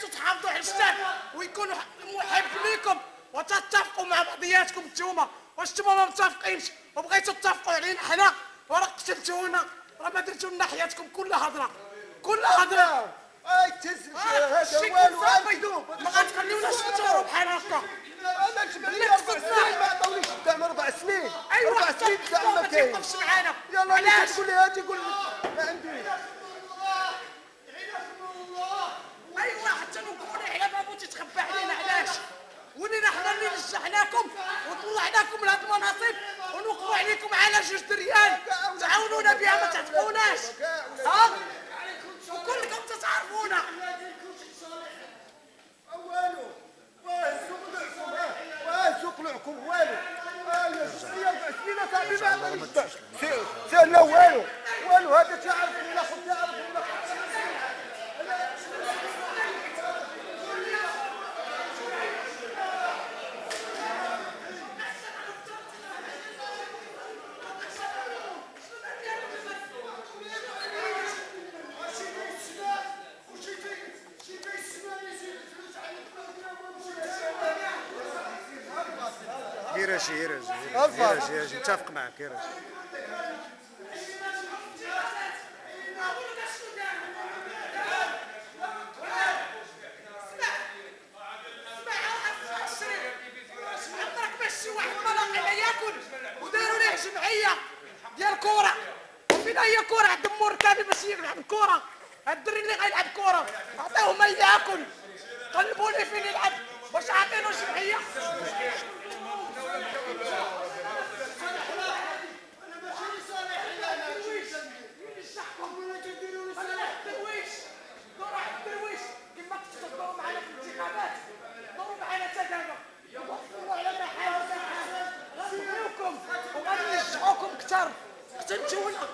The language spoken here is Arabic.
بغيتوا تحافظوا على الشعب ويكون محب ليكم وتتفقوا مع بعضياتكم نتوما، واش نتوما ما متفقينش وبغيتوا تتفقوا علينا حنا وراه قتلتونا، راه ما درتوا لنا حياتكم كلها هضره كلها هضره. اي تهز هذا والو ما غتخليوناش نتوروا بحال هكا. انا جبت لي 4 سنين ما عطاونيش الدعم 4 سنين. ايوا 4 سنين الدعم ما كاينش. ما تيوقفش معانا. يلا علاش تقول لي هاتي قول ما عنديش. ايوا حتى نقولوا على بابو تتخبى علينا علاش؟ ولينا حنا اللي نجحناكم وطلعناكم لهاد المناصب ونوقفوا عليكم على 2 ريال تعاونونا بها ما تعتقوناش. ها؟ وكلكم تتعرفونا. والو واه سوق لعكم والو. يا شويه 4 سنين صاحبي ما نقدرش. سير لا والو هذا تعرف ولا خد تعرف ولا يراجي متفق معك يراجي. وداروا ليه جمعيه ديال كره وفينا هي كره عند مور كامل باش يلعب الكره. هاد الدري اللي غيلعب كره عطيوه ما ياكل قلبوا لي فين يلعب واش عاطينو جمعيه. وغادي نشجعوكم كثر قتلتونا.